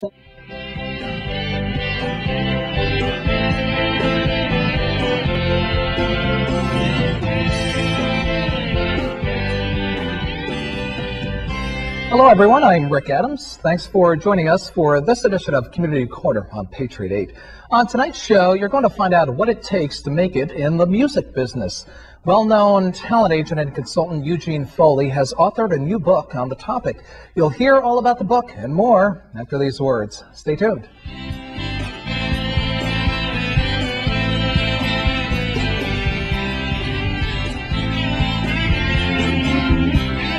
Hello everyone, I'm Rick Adams. Thanks for joining us for this edition of Community Corner on Patriot 8. On tonight's show, you're going to find out what it takes to make it in the music business. Well-known talent agent and consultant Eugene Foley has authored a new book on the topic. You'll hear all about the book and more after these words. Stay tuned.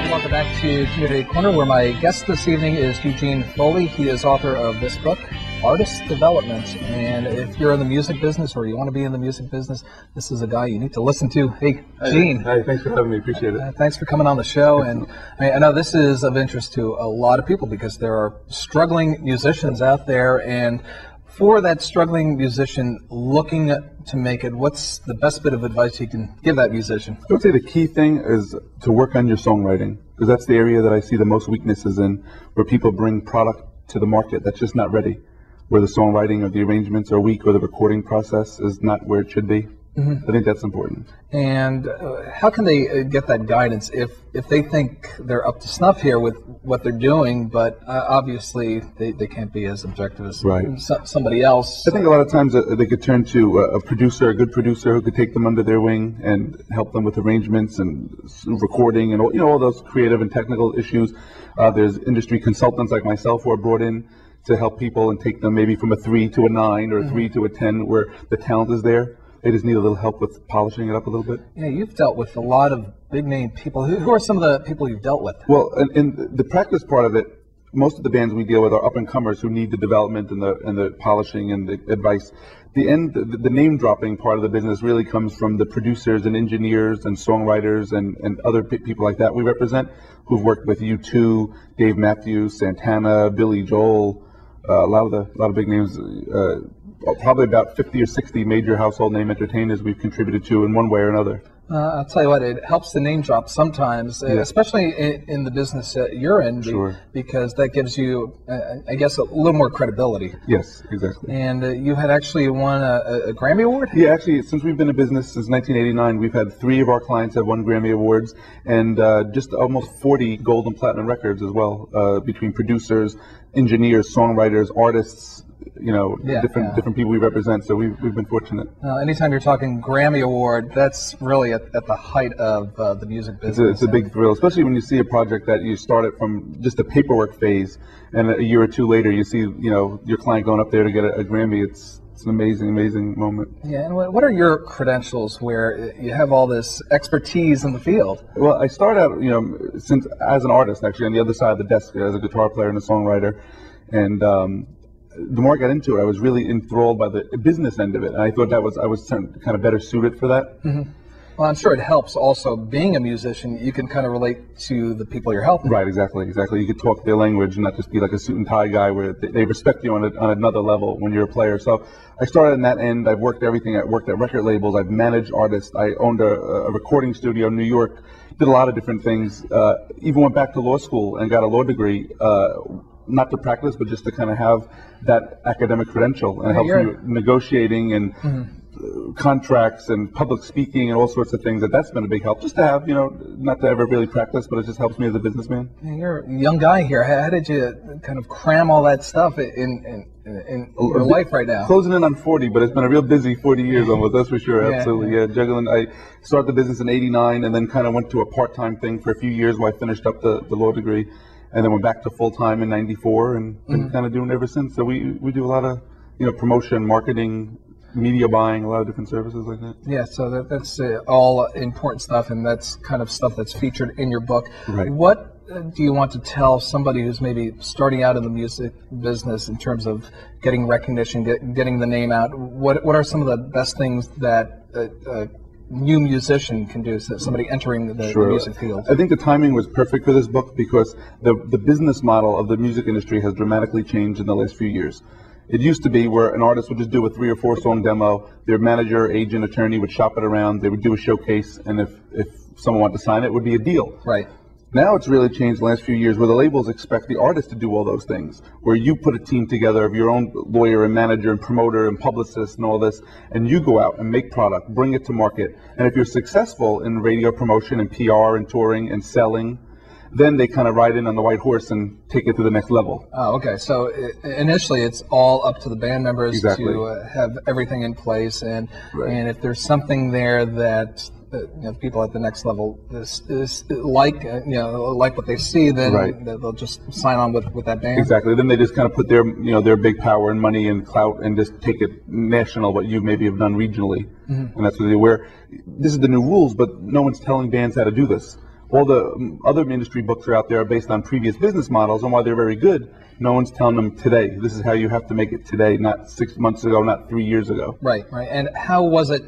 Welcome back to Community Corner, where my guest this evening is Eugene Foley. He is author of this book, Artist Development. And if you're in the music business or you want to be in the music business, this is a guy you need to listen to. Hey, Gene. Hi, thanks for having me. Appreciate it. Thanks for coming on the show. And I know this is of interest to a lot of people because there are struggling musicians out there. And for that struggling musician looking to make it, what's the best bit of advice you can give that musician? I would say the key thing is to work on your songwriting, because that's the area that I see the most weaknesses in, where people bring product to the market that's just not ready, where the songwriting or the arrangements are weak or the recording process is not where it should be. I think that's important. And how can they get that guidance if they think they're up to snuff here with what they're doing, but obviously they can't be as objective as somebody else? I think a lot of times they could turn to a producer, a good producer who could take them under their wing and help them with arrangements and recording and all those creative and technical issues. There's industry consultants like myself who are brought in to help people and take them maybe from a 3 to a 9 or a 3 to a 10 where the talent is there. They just need a little help with polishing it up a little bit. Yeah, you've dealt with a lot of big-name people. Who are some of the people you've dealt with? Well, in the practice part of it, most of the bands we deal with are up-and-comers who need the development and the polishing and the advice. The name-dropping part of the business really comes from the producers and engineers and songwriters and other people like that we represent who've worked with U2, Dave Matthews, Santana, Billy Joel, a lot of big names. Probably about 50 or 60 major household name entertainers we've contributed to in one way or another. I'll tell you what, it helps to name drop sometimes, especially in the business that you're in, because that gives you, I guess, a little more credibility. Yes, exactly. And you had actually won a Grammy Award? Yeah, actually, since we've been in business since 1989, we've had 3 of our clients have won Grammy Awards, and just almost 40 gold and platinum records as well, between producers, engineers, songwriters, artists, different people we represent, so we've been fortunate. Anytime you're talking Grammy Award, that's really at the height of the music business. It's a big thrill, especially when you see a project that you started from just a paperwork phase, and a year or 2 later you see your client going up there to get a Grammy. It's an amazing moment. Yeah, and what are your credentials where you have all this expertise in the field? Well, I started out, since as an artist, actually, on the other side of the desk as a guitar player and a songwriter, and the more I got into it, I was really enthralled by the business end of it, and I thought I was kind of better suited for that. Well, I'm sure it helps also being a musician. You can kind of relate to the people you're helping. Right, exactly. You could talk their language and not just be like a suit and tie guy where they respect you on another level when you're a player. So I started in that end. I've worked everything. I worked at record labels. I've managed artists. I owned a recording studio in New York. Did a lot of different things. Even went back to law school and got a law degree. Not to practice, but just to kind of have that academic credential, and it helps you negotiating and contracts and public speaking and all sorts of things. That's been a big help, just to have, not to ever really practice, but it just helps me as a businessman. You're a young guy here. How did you kind of cram all that stuff in your life right now? Closing in on 40, but it's been a real busy 40 years almost, that's for sure. Absolutely, yeah. Juggling. I started the business in '89 and then kind of went to a part-time thing for a few years while I finished up the law degree. And then went back to full-time in '94 and been kind of doing it ever since. So we do a lot of, promotion, marketing, media buying, a lot of different services like that. Yeah, so that's all important stuff, and that's kind of stuff that's featured in your book. Right. What do you want to tell somebody who's maybe starting out in the music business in terms of getting recognition, getting the name out? What are some of the best things that new musician can do, so somebody entering the music field? I think the timing was perfect for this book because the business model of the music industry has dramatically changed in the last few years. It used to be where an artist would just do a 3 or 4 song demo, their manager, agent, attorney would shop it around, they would do a showcase, and if someone wanted to sign it, it would be a deal. Right. Now it's really changed the last few years where the labels expect the artist to do all those things, where you put a team together of your own lawyer and manager and promoter and publicist and all this, and you go out and make product, bring it to market. And if you're successful in radio promotion and PR and touring and selling, then they kind of ride in on the white horse and take it to the next level. Oh, okay. So initially it's all up to the band members to have everything in place, and if there's something there that people at the next level is like, like what they see, then they'll just sign on with that band. Exactly. Then they just kind of put their, their big power and money and clout and just take it national, what you maybe have done regionally. And that's what they wear. This is the new rules, but no one's telling bands how to do this. All the other industry books are out there are based on previous business models, and while they're very good, no one's telling them today. This is how you have to make it today, not 6 months ago, not 3 years ago. Right. And how was it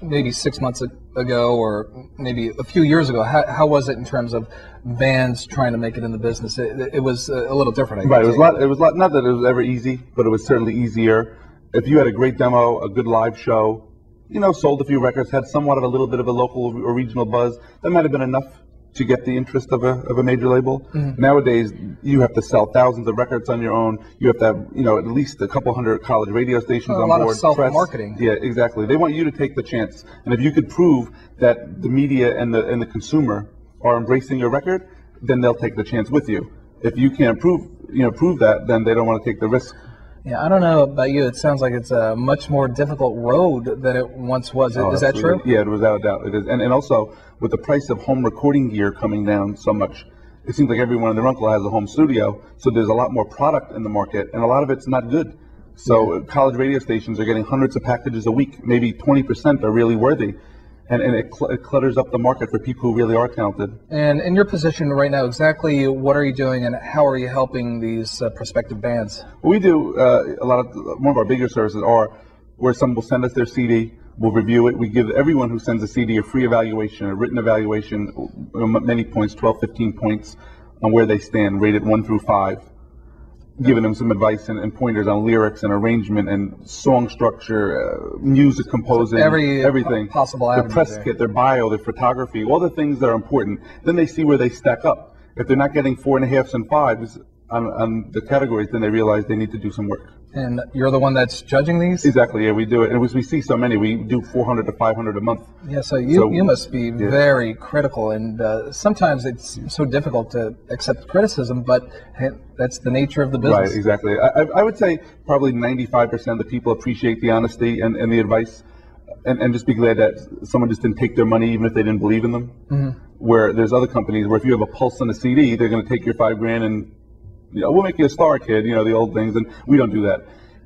maybe 6 months ago, or maybe a few years ago? How was it in terms of bands trying to make it in the business? It was a little different, I guess. Right. It was not that it was ever easy, but it was certainly easier. If you had a great demo, a good live show, sold a few records, had somewhat of a little bit of a local or regional buzz, that might have been enough to get the interest of a major label. Nowadays, you have to sell thousands of records on your own. You have to have, at least a couple hundred college radio stations on board. A lot of self-marketing. Yeah, exactly. They want you to take the chance. And if you could prove that the media and the consumer are embracing your record, then they'll take the chance with you. If you can't prove that, then they don't want to take the risk. Yeah, I don't know about you. It sounds like it's a much more difficult road than it once was. Is that true? Yeah, without a doubt it is. And also, with the price of home recording gear coming down so much, it seems like everyone and their uncle has a home studio, so there's a lot more product in the market, and a lot of it's not good. So college radio stations are getting hundreds of packages a week. Maybe 20% are really worthy. And it clutters up the market for people who really are talented. And in your position right now, exactly what are you doing, and how are you helping these prospective bands? Well, we do one of our bigger services are where someone will send us their CD, we'll review it. We give everyone who sends a CD a free evaluation, a written evaluation, many points, 12, 15 points on where they stand, rated 1 through 5. Giving them some advice and pointers on lyrics and arrangement and song structure, music composing, so everything. Possible their press kit, their bio, their photography, all the things that are important. Then they see where they stack up. If they're not getting 4.5s and 5s on the categories, then they realize they need to do some work. And you're the one that's judging these? Exactly, yeah, we do it. And we see so many, we do 400 to 500 a month. Yeah, so you must be very critical, and sometimes it's so difficult to accept criticism, but hey, that's the nature of the business. Right, exactly. I would say probably 95% of the people appreciate the honesty and the advice, and just be glad that someone just didn't take their money even if they didn't believe in them. Where there's other companies where if you have a pulse on a CD, they're going to take your $5,000 and we'll make you a star, kid, the old things, and we don't do that.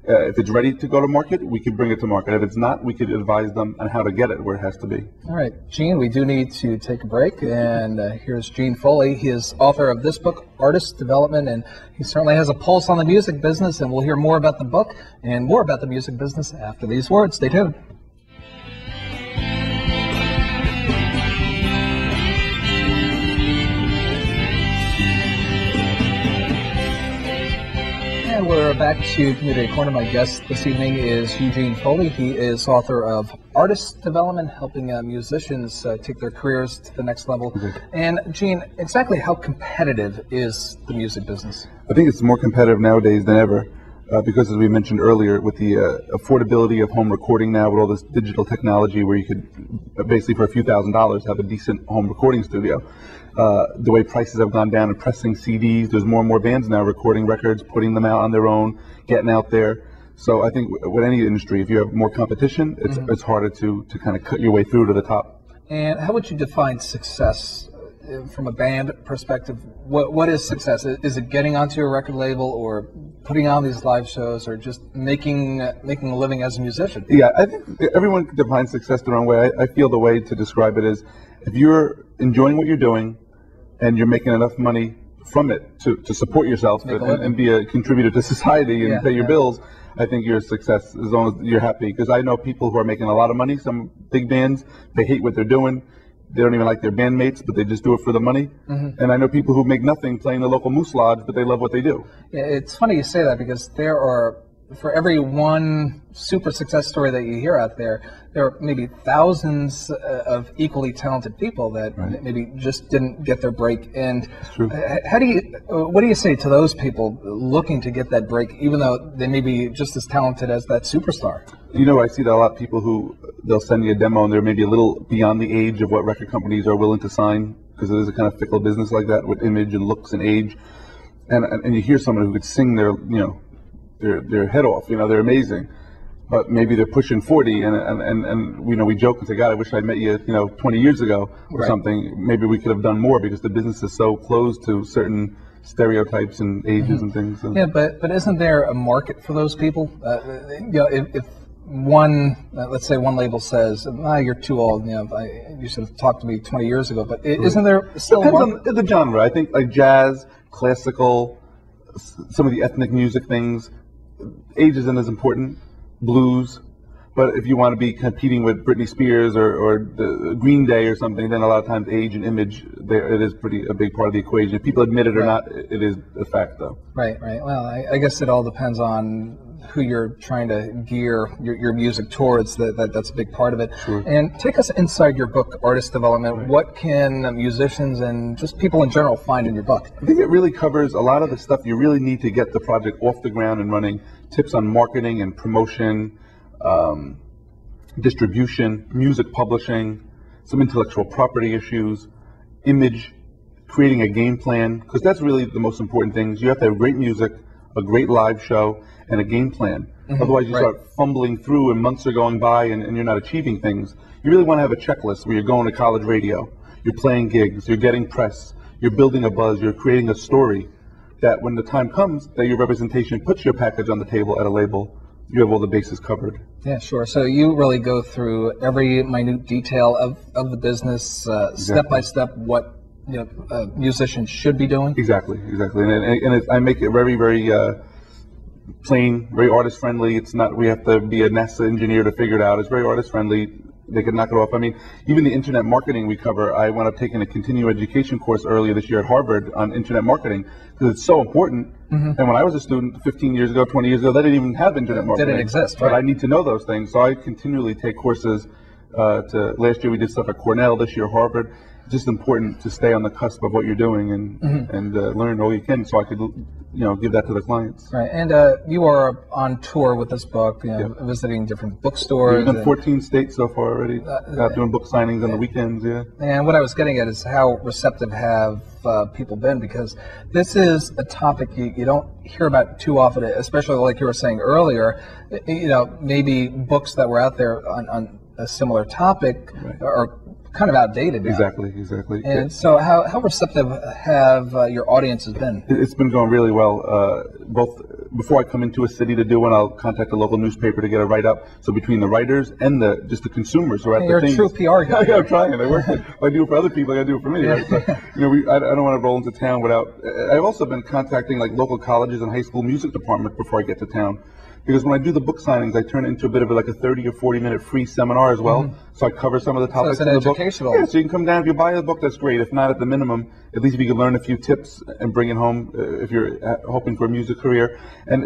If it's ready to go to market, we could bring it to market. If it's not, we could advise them on how to get it where it has to be. All right, Gene, we do need to take a break, and here's Gene Foley. He is author of this book, Artist Development, and he certainly has a pulse on the music business, and we'll hear more about the book and more about the music business after these words. Stay tuned. And we're back to Community Corner. My guest this evening is Eugene Foley. He is author of Artist Development, helping musicians take their careers to the next level. And Gene, exactly how competitive is the music business? I think it's more competitive nowadays than ever because, as we mentioned earlier, with the affordability of home recording now, with all this digital technology where you could basically for a few $1,000s have a decent home recording studio. The way prices have gone down in pressing CDs, there's more and more bands now recording records, putting them out on their own, getting out there. So I think with any industry, if you have more competition, it's harder to kind of cut your way through to the top. And how would you define success from a band perspective? What is success? Is it getting onto a record label, or putting on these live shows, or just making a living as a musician? Yeah, I think everyone defines success their own way. I feel the way to describe it is if you're enjoying what you're doing and you're making enough money from it to support yourself and be a contributor to society and pay your bills, I think you're a success as long as you're happy. Because I know people who are making a lot of money, some big bands, they hate what they're doing. They don't even like their bandmates, but they just do it for the money. And I know people who make nothing playing the local Moose Lodge, but they love what they do. Yeah, it's funny you say that, because there are for every one super success story that you hear out there, there are maybe thousands of equally talented people that maybe just didn't get their break. And what do you say to those people looking to get that break, even though they may be just as talented as that superstar? You know, I see that a lot of people who they'll send you a demo and they're maybe a little beyond the age of what record companies are willing to sign, because it is a kind of fickle business like that with image and looks and age. And you hear someone who could sing their their head off, they're amazing, but maybe they're pushing 40, and we joke and say, God, I wish I'd met you 20 years ago or something. Maybe we could have done more, because the business is so closed to certain stereotypes and ages and things. Yeah, but isn't there a market for those people? If let's say one label says, you're too old, you should have talked to me 20 years ago, but isn't there still a market? Depends on the genre. I think like jazz, classical, some of the ethnic music things, age isn't as important, blues, but if you want to be competing with Britney Spears or the Green Day or something, then a lot of times age and image, it is a big part of the equation. If people admit it or not, it is a fact, though. Right. Well, I guess it all depends on who you're trying to gear your music towards. That's a big part of it. Sure. And take us inside your book, Artist Development. Right. What can musicians and just people in general find in your book? I think it really covers a lot of the stuff you really need to get the project off the ground and running. Tips on marketing and promotion, distribution, music publishing, some intellectual property issues, image, creating a game plan, because that's really the most important things. You have to have great music, a great live show, and a game plan. Otherwise you start fumbling through and months are going by and you're not achieving things. You really want to have a checklist where you're going to college radio, you're playing gigs, you're getting press, you're building a buzz, you're creating a story, that when the time comes that your representation puts your package on the table at a label, you have all the bases covered. Yeah, sure. So you really go through every minute detail of the business, step by step, what a musician should be doing. Exactly. And I make it very, very plain, very artist friendly. It's not we have to be a NASA engineer to figure it out. It's very artist friendly. They can knock it off. I mean, even the internet marketing we cover, I wound up taking a continuing education course earlier this year at Harvard on internet marketing, because it's so important. And when I was a student 15 years ago, 20 years ago, they didn't even have internet marketing. Didn't exist, right? But I need to know those things. So I continually take courses. Last year we did stuff at Cornell, this year Harvard. It's just important to stay on the cusp of what you're doing and learn all you can, so I could give that to the clients. Right, and you are on tour with this book, visiting different bookstores. We've done 14 states so far already. Doing book signings on the weekends. And what I was getting at is how receptive have people been, because this is a topic you don't hear about too often, especially like you were saying earlier. Maybe books that were out there on a similar topic are kind of outdated now. Exactly. And so how receptive have your audiences been? It's been going really well. Both before I come into a city to do one, I'll contact a local newspaper to get a write-up. So between the writers and just the consumers who are at the things. You're a true PR guy. I'm trying. I do it for other people. I got to do it for me. Right? So, I don't want to roll into town without. I've also been contacting like local colleges and high school music department before I get to town. Because when I do the book signings, I turn it into a bit of like a 30 or 40 minute free seminar as well. So I cover some of the topics in the book. Yeah, so you can come down. If you buy the book, that's great. If not, at the minimum, at least if you can learn a few tips and bring it home if you're hoping for a music career. And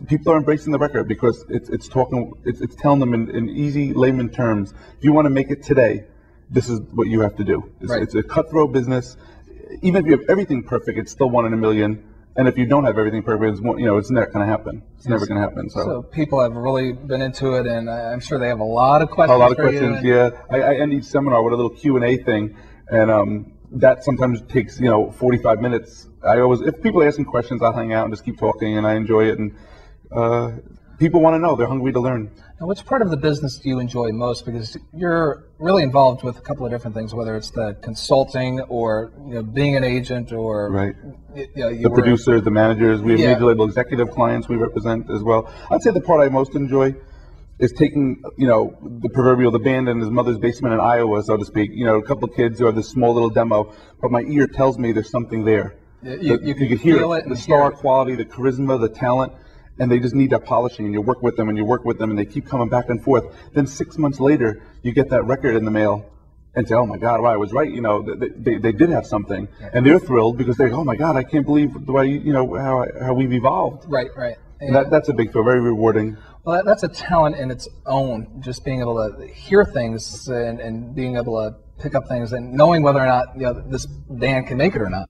people are embracing the record because it's telling them in easy layman terms. If you want to make it today, this is what you have to do. It's a cutthroat business. Even if you have everything perfect, it's still 1 in a million. And if you don't have everything perfect, it's not going to happen. It's never going to happen. So people have really been into it, and I'm sure they have a lot of questions. A lot of questions, yeah. I end each seminar with a little Q&A thing, and that sometimes takes 45 minutes. If people ask me questions, I'll hang out and just keep talking, and I enjoy it. And people want to know; they're hungry to learn. Now, which part of the business do you enjoy most? Because you're really involved with a couple of different things, whether it's the consulting or being an agent or the producers, the managers. We have major label executive clients we represent as well. I'd say the part I most enjoy is taking the proverbial the band in his mother's basement in Iowa, so to speak. A couple of kids who have this small little demo, but my ear tells me there's something there. You can hear it, the star quality, the charisma, the talent. And they just need that polishing, and you work with them, and they keep coming back and forth. Then 6 months later, you get that record in the mail, and say, "Oh my God, I was right." They did have something, and they're thrilled because they, "Oh my God, I can't believe the way how we've evolved." Right. And that's a big feel, very rewarding. Well, that's a talent in its own, just being able to hear things and being able to pick up things and knowing whether or not this band can make it or not.